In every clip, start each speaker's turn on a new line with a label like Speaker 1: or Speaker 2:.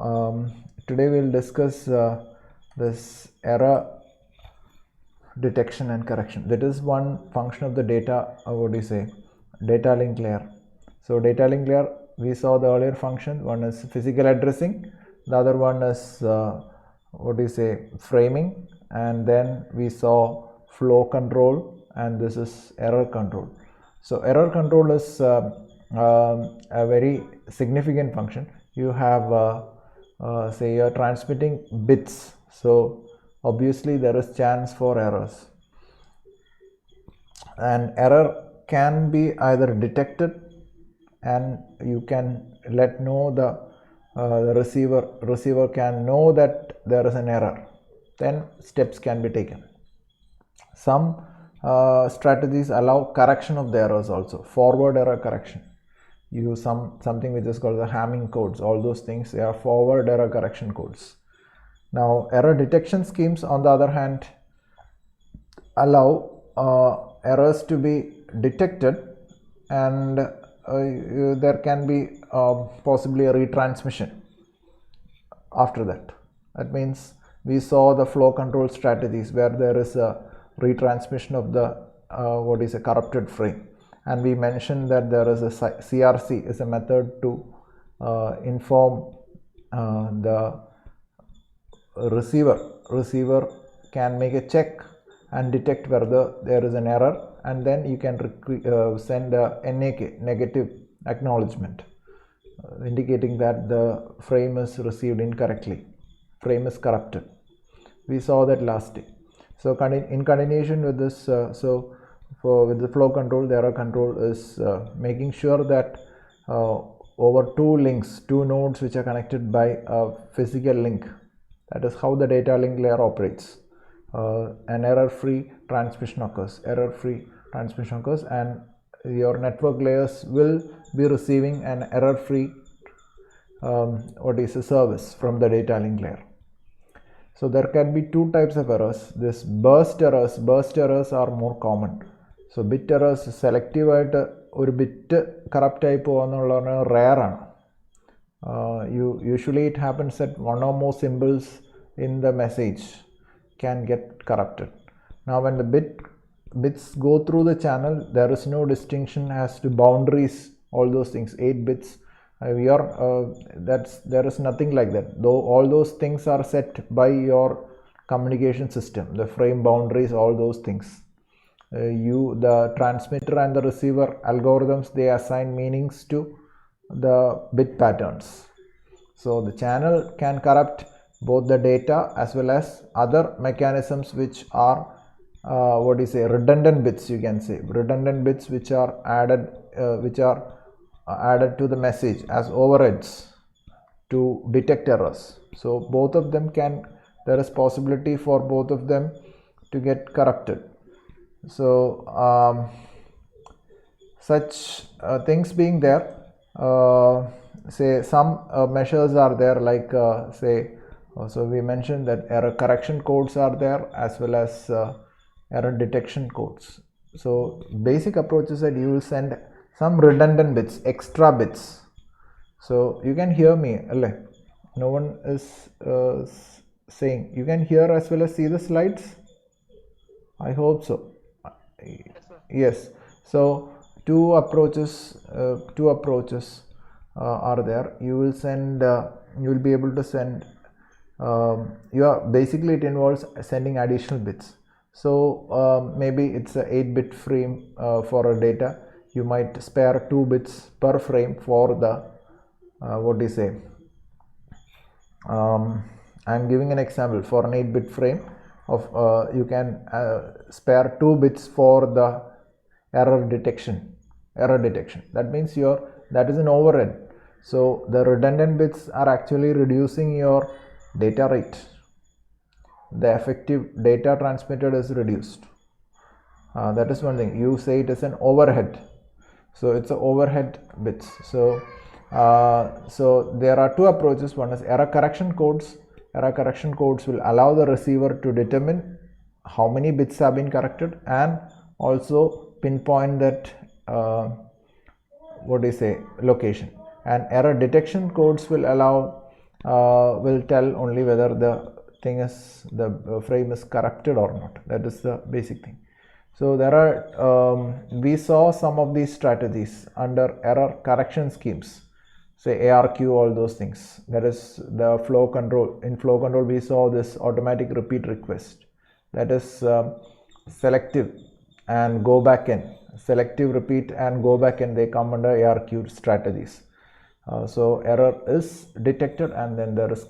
Speaker 1: Today we'll discuss this error detection and correction. That is one function of the data, data link layer. So data link layer, we saw the earlier function. One is physical addressing, the other one is framing, and then we saw flow control, and this is error control. So error control is a very significant function. You have say you're transmitting bits, so obviously there is chance for errors, and error can be either detected and you can let know the receiver can know that there is an error, then steps can be taken. Some strategies allow correction of the errors also, forward error correction. Use something which is called the Hamming codes. All those things, they are forward error correction codes. Now error detection schemes, on the other hand, allow errors to be detected, and there can be possibly a retransmission after that. That means we saw the flow control strategies where there is a retransmission of the corrupted frame, and we mentioned that there is a CRC is a method to inform the receiver can make a check and detect whether there is an error, and then you can send a NAK, negative acknowledgement, indicating that the frame is received incorrectly, frame is corrupted. We saw that last day. So in continuation with this, with the flow control, the error control is making sure that over two nodes which are connected by a physical link, that is how the data link layer operates. An error-free transmission occurs. And your network layers will be receiving an error-free service from the data link layer. So there can be two types of errors. This burst errors are more common. So bit errors, selective or bit corrupt type rare. Usually it happens that one or more symbols in the message can get corrupted. Now when the bits go through the channel, there is no distinction as to boundaries, all those things, 8 bits. There is nothing like that, though all those things are set by your communication system, the frame boundaries, all those things. The transmitter and the receiver algorithms, they assign meanings to the bit patterns. So the channel can corrupt both the data as well as other mechanisms which are redundant bits, you can say, redundant bits which are added to the message as overheads to detect errors. So both of them there is possibility for both of them to get corrupted. So such things being there, say some measures are there, like so we mentioned that error correction codes are there as well as error detection codes. So basic approach is that you will send some redundant bits, extra bits. So you can hear me, no one is saying. You can hear as well as see the slides? I hope so. Yes. So two approaches are there. You will send. You will be able to send. Basically it involves sending additional bits. So maybe it's a 8-bit frame for a data. You might spare 2 bits per frame for the I'm giving an example. For an 8-bit frame of you can spare 2 bits for the error detection. That means that is an overhead. So the redundant bits are actually reducing your data rate. The effective data transmitted is reduced. That is one thing. You say it is an overhead. So it's an overhead bits. So there are two approaches. One is error correction codes. Error correction codes will allow the receiver to determine how many bits have been corrected and also pinpoint that location. And error detection codes will allow will tell only whether the frame is corrupted or not. That is the basic thing. So there are we saw some of these strategies under error correction schemes, say ARQ, all those things. That is the flow control. In flow control, we saw this automatic repeat request. That is selective and go back in. Selective repeat and go back in, they come under ARQ strategies. So error is detected and then there is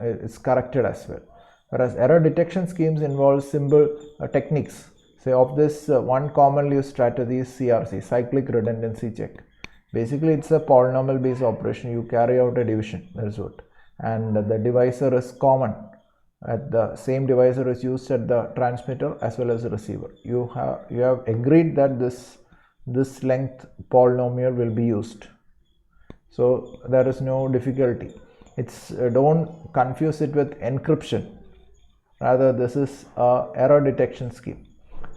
Speaker 1: it's corrected as well. Whereas error detection schemes involve simple techniques. Say of this, one commonly used strategy is CRC, cyclic redundancy check. Basically, it's a polynomial based operation. You carry out a division, that is what, and the divisor is common. At the same divisor is used at the transmitter as well as the receiver. You have agreed that this length polynomial will be used. So there is no difficulty. It's don't confuse it with encryption. Rather, this is a error detection scheme.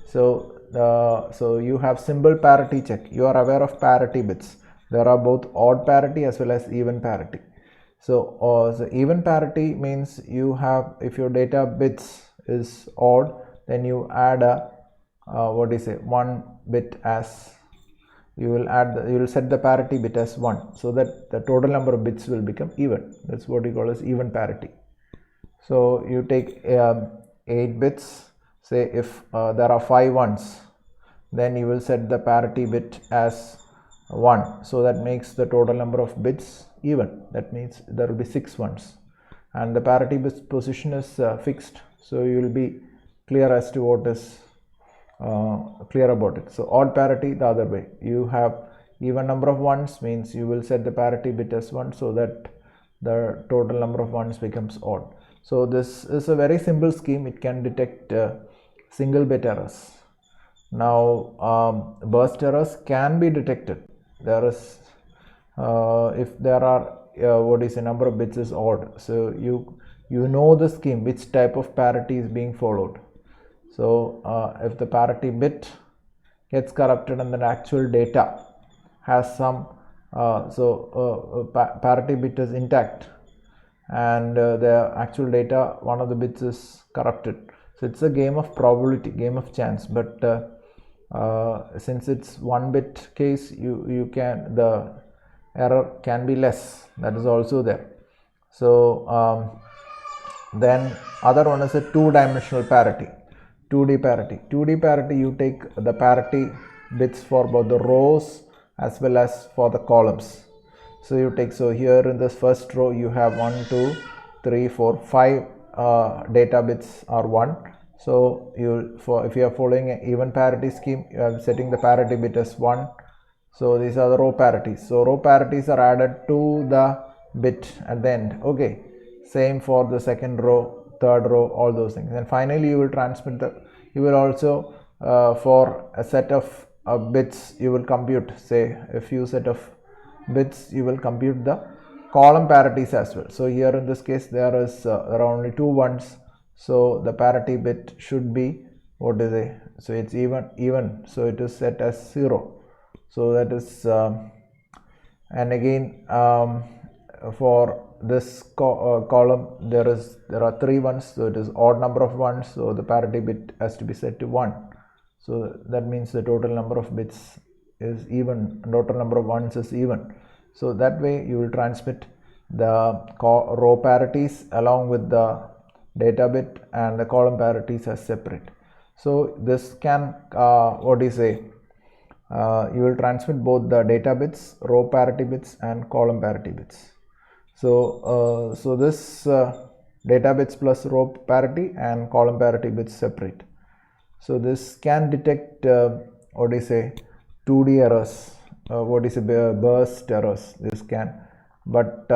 Speaker 1: So you have symbol parity check. You are aware of parity bits. There are both odd parity as well as even parity. So the even parity means you have, if your data bits is odd, then you add a one bit as, you will set the parity bit as 1, so that the total number of bits will become even. That's what you call as even parity. So you take 8 bits, say if there are 5 ones, then you will set the parity bit as 1, so that makes the total number of bits even. That means there will be 6 ones, and the parity bit position is fixed, so you will be clear as to what is clear about it. So odd parity the other way, you have even number of ones, means you will set the parity bit as 1, so that the total number of ones becomes odd. So this is a very simple scheme. It can detect single bit errors. Now burst errors can be detected. There is if there are number of bits is odd, so you know the scheme, which type of parity is being followed. So if the parity bit gets corrupted and the actual data has some parity bit is intact and the actual data, one of the bits is corrupted. So it's a game of probability, game of chance, but since it's 1 bit case, the error can be less. That is also there. So then other one is a 2-dimensional parity, 2D parity. 2D parity, you take the parity bits for both the rows as well as for the columns. So you take, so here in this first row you have 1, 2, 3, 4, 5 data bits are 1. So if you are following an even parity scheme, you are setting the parity bit as 1. So these are the row parities. So row parities are added to the bit at the end. Okay, same for the second row, third row, all those things. And finally you will transmit you will also for a set of bits, you will compute, say a few set of bits, you will compute the column parities as well. So here in this case there are only 2 ones, so the parity bit should be, so it's even, so it is set as 0. So that is and again for this column there are 3 ones, so it is odd number of ones, so the parity bit has to be set to 1. So that means the total number of bits is even, total number of ones is even. So that way you will transmit the row parities along with the data bit and the column parities as separate. So this can you will transmit both the data bits, row parity bits and column parity bits. So this data bits plus row parity and column parity bits separate. So this can detect 2D errors, burst errors. This can, but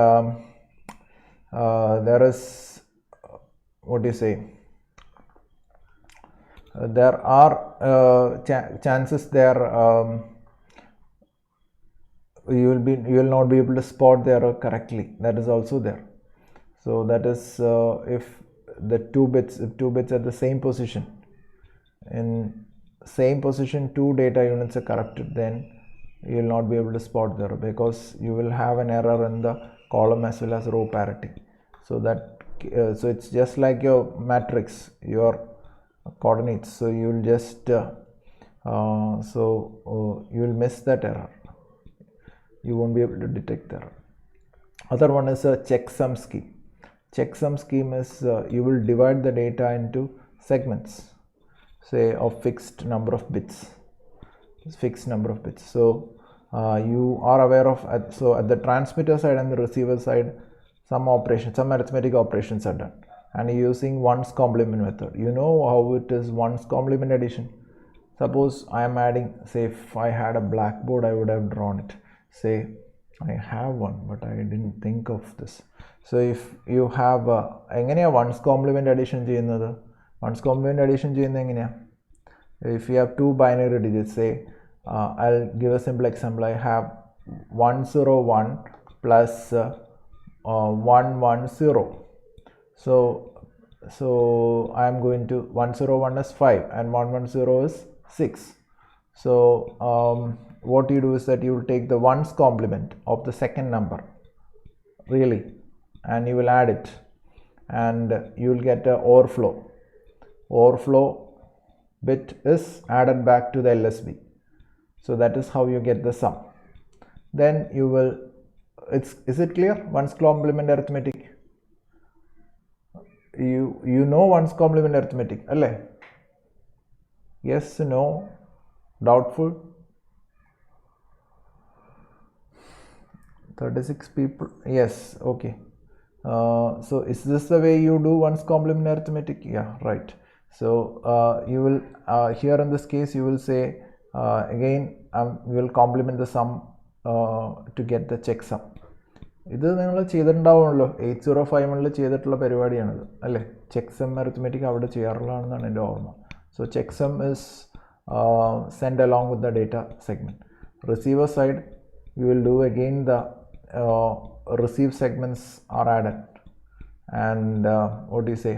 Speaker 1: there is there are chances there you will not be able to spot the error correctly. That is also there. So that is if the two bits at the same position, in same position 2 data units are corrupted, then you will not be able to spot the error, because you will have an error in the column as well as row parity. So that so it's just like your matrix, your coordinates. So you will just you will miss that error. You won't be able to detect the error. Other one is a checksum scheme. Checksum scheme is you will divide the data into segments, say of fixed number of bits. So you are aware of, so at the transmitter side and the receiver side, some arithmetic operations are done, and using ones complement method. You know how it is ones complement addition. Suppose I am adding, say if I had a blackboard, I would have drawn it. Say I have one, but I didn't think of this. So if you have എങ്ങനെയാ ones complement addition ചെയ്യുന്നത്? Ones complement addition ചെയ്യുന്നത് എങ്ങനെയാ? If you have two binary digits, say I'll give a simple example. I have 101 plus 110. So I am going to 101 is 5 and 110 is 6. So what you do is that you will take the ones complement of the second number, really, and you will add it, and you will get an overflow. Overflow bit is added back to the LSB. So that is how you get the sum. Then you will, is it clear? Ones complement arithmetic. You know ones complement arithmetic, alle? Yes, no, doubtful? 36 people, yes, okay. So is this the way you do ones complement arithmetic? Yeah, right. So you will here in this case you will say again you will complement the sum to get the checksum. ഇത് നിങ്ങൾ ചെയ്തിട്ടുണ്ടാവുമല്ലോ, 8051 ചെയ്തിട്ടുള്ള പരിപാടിയാണിത് അല്ലേ? Checksum arithmetic അവിടെ ചെയ്യാറുള്ളതാണെന്നാണ് എൻ്റെ ഓർമ്മ. So checksum is send along with the data segment. Receiver side you will do again the receive segments are added, and what do you say,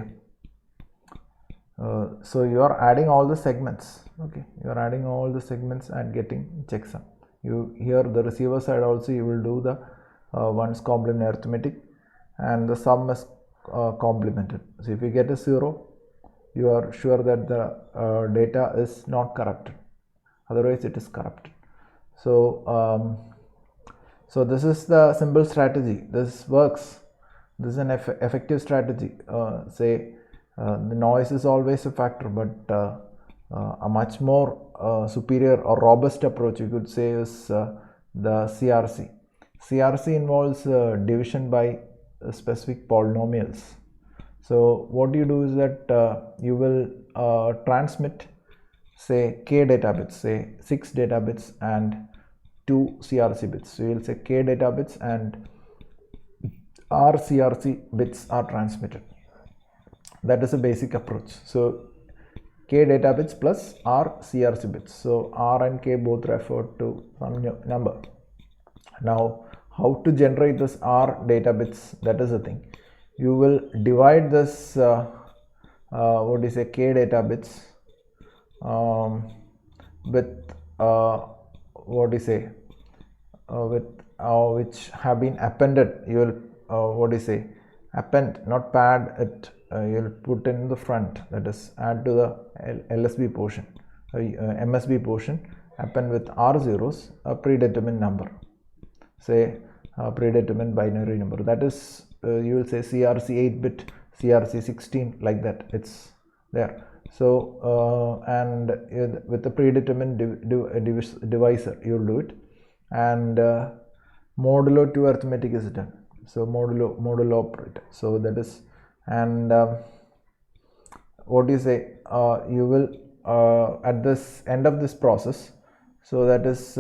Speaker 1: so you are adding all the segments. Okay, you are adding all the segments and getting checksum. You here the receiver side also you will do the ones complement arithmetic, and the sum is complemented. So if you get a 0, you are sure that the data is not corrupted, otherwise it is corrupted. So this is the simple strategy. This works. This is an effective strategy. Say the noise is always a factor, but a much more superior or robust approach you could say is the CRC. CRC involves division by specific polynomials. So what you do is that you will transmit, say k data bits, say 6 data bits and 2 CRC bits. So you will say k data bits and r CRC bits are transmitted. That is a basic approach. So k data bits plus r CRC bits. So r and k both refer to some number. Now how to generate this r data bits, that is the thing. You will divide this what do you say, k data bits with what do you say, with which have been appended. You will what do you say, append, not pad it, you will put in the front, that is add to the LSB portion, MSB portion, append with r zeros a predetermined number, say a predetermined binary number, that is you will say CRC 8-bit, CRC 16, like that, it's there. So and with the predetermined divisor you will do it, and modulo 2 arithmetic is done. So modulo operator, so that is, and what do you say, you will at this end of this process, so that is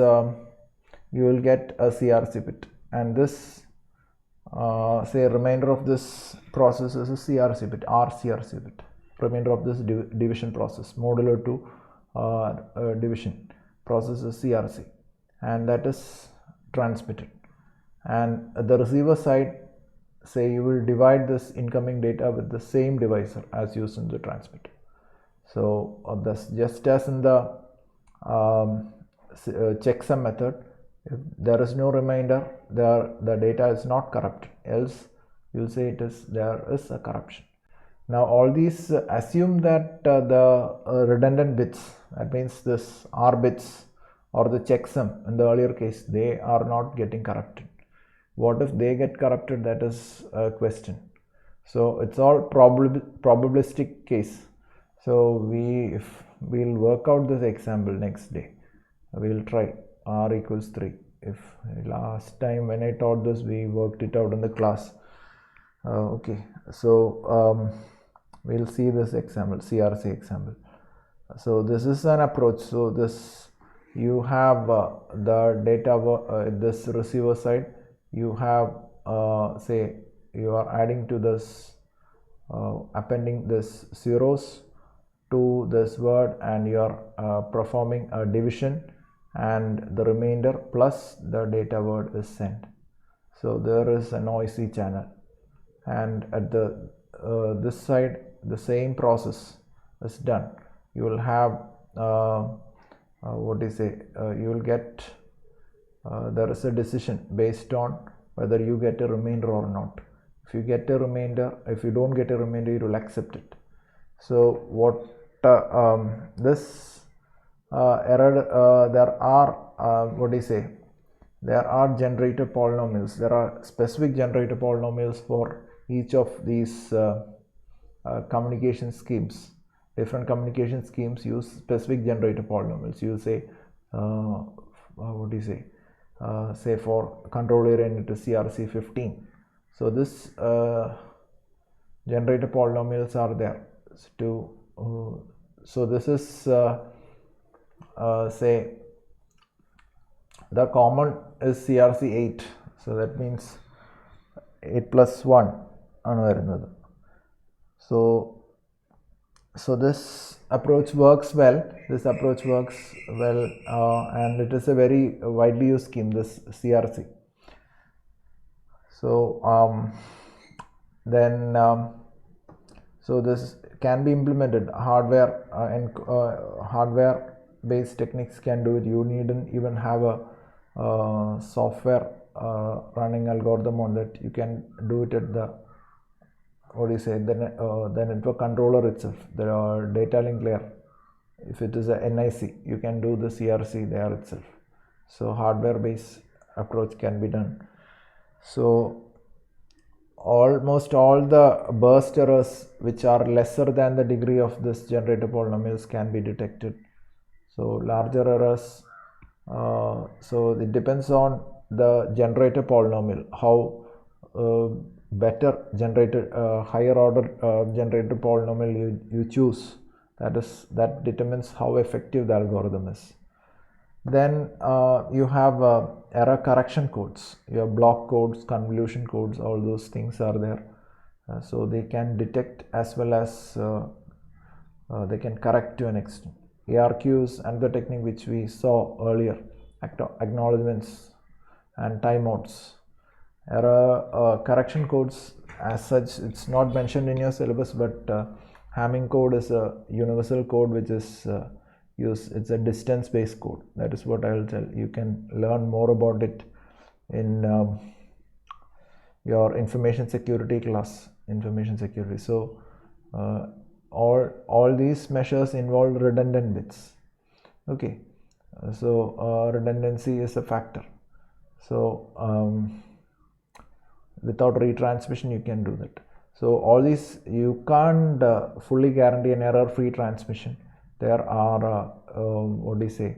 Speaker 1: you will get a CRC bit, and this say remainder of this process is a CRC bit, r CRC bit, remainder of this division process, modulo 2 division process is CRC, and that is transmitted. And at the receiver side, say you will divide this incoming data with the same divisor as used in the transmitter. So this, just as in the checksum method, if there is no remainder, the data is not corrupted, else you'll say there is a corruption. Now all these assume that the redundant bits, that means this R bits or the checksum in the earlier case, they are not getting corrupted. What if they get corrupted? That is a question. So it's all probabilistic case. So we'll work out this example next day. We'll try R equals 3. If last time when I taught this, we worked it out in the class. Okay, so we'll see this example, CRC example. So this is an approach. So this, you have the data, this receiver side, you have say you are adding to this, appending this zeros to this word, and you are performing a division, and the remainder plus the data word is sent. So there is a noisy channel, and at the this side the same process is done. You will have what do you say, you will get there is a decision based on whether you get a remainder or not. If you get a remainder, if you don't get a remainder, you will accept it. So what this error, there are what do you say, there are generator polynomials. There are specific generator polynomials for each of these communication schemes. Different communication schemes use specific generator polynomials. You say what do you say, say for control area unit is CRC 15. So this generator polynomials are there to so this is say the common is CRC 8. So that means 8 plus 1 ആണ് വരുന്നത്. So this approach works well. This approach works well, and it is a very widely used scheme, this CRC. So then so this can be implemented. Hardware and hardware based techniques can do it. You needn't even have a software running algorithm on that. You can do it at the, what do you say, the network controller itself, the data link layer. If it is a NIC, you can do the CRC there itself. So hardware based approach can be done. So almost all the burst errors which are lesser than the degree of this generator polynomials can be detected. So larger errors, so it depends on the generator polynomial, how better generator, higher order generator polynomial you choose. That determines how effective the algorithm is. Then you have error correction codes. You have block codes, convolution codes, all those things are there. So they can detect as well as they can correct to an extent. ARQs and the technique which we saw earlier, acknowledgements and timeouts. Error correction codes as such, it's not mentioned in your syllabus, but Hamming code is a universal code which is it's a distance based code. That is what I will tell. You can learn more about it in your information security class, information security. So all these measures involve redundant bits. Okay, so redundancy is a factor. So without retransmission you can do that. So all these, you can't fully guarantee an error free transmission. There are what do you say,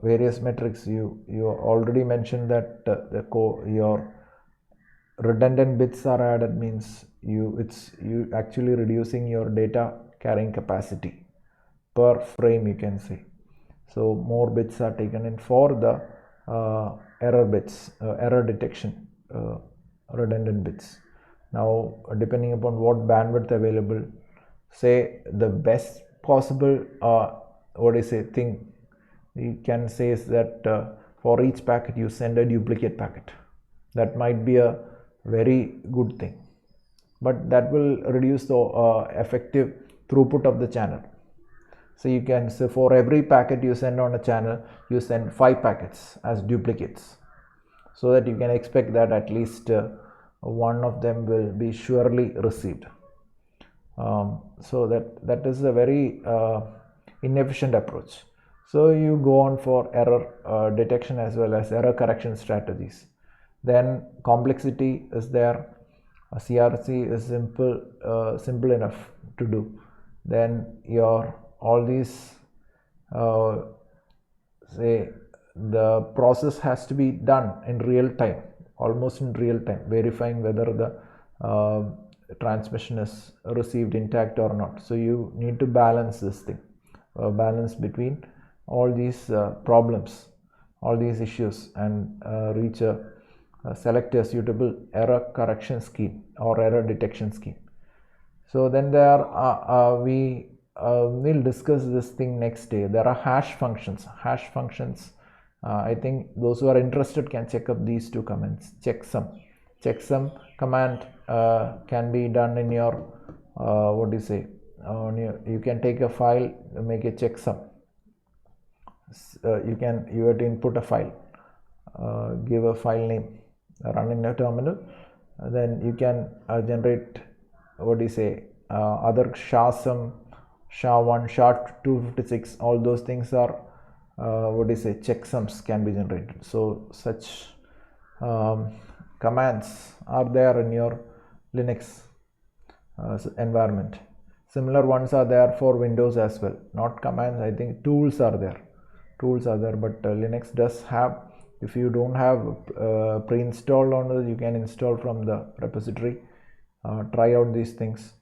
Speaker 1: various metrics. You already mentioned that your redundant bits are added, means you actually reducing your data carrying capacity per frame, you can say. So more bits are taken in for the error bits, error detection, redundant bits. Now depending upon what bandwidth available, say the best possible what do you say thing you can say is that for each packet you send a duplicate packet. That might be a very good thing, but that will reduce the effective throughput of the channel. So you can say for every packet you send on a channel, you send 5 packets as duplicates, so that you can expect that at least one of them will be surely received. So that is a very inefficient approach. So you go on for error detection as well as error correction strategies. Then complexity is there. CRC is simple enough to do. Then your all these say the process has to be done in real time, almost in real time, verifying whether the transmission is received intact or not. So you need to balance this thing, balance between all these problems, all these issues, and select a suitable error correction scheme or error detection scheme. So then there we'll discuss this thing next day. There are hash functions. I think those who are interested can check up these two commands. Checksum command can be done in your you can take a file, make a checksum. You have to input a file, give a file name, run in a terminal, then you can generate other SHA-SUM, SHA-1, SHA-256, all those things are checksums can be generated. So such commands are there in your Linux environment. Similar ones are there for Windows as well. Not commands, I think tools are there. But Linux does have. If you don't have pre-installed on it, you can install from the repository. Try out these things,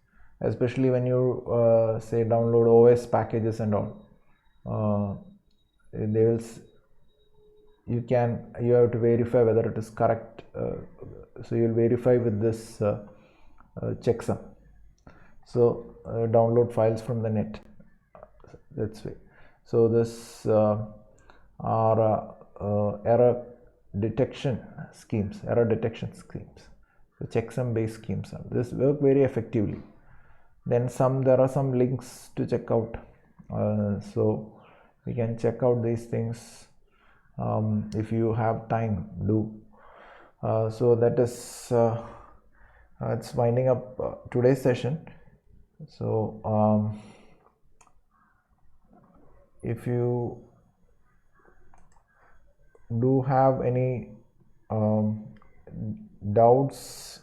Speaker 1: especially when you say download OS packages and all. You have to verify whether it is correct. So you'll verify with this checksum. So download files from the net. That's way. So this are error detection schemes. So checksum based schemes. This work very effectively. Then there are some links to check out. So we can check out these things if you have time. Do. So that is it's winding up today's session. So if you do have any doubts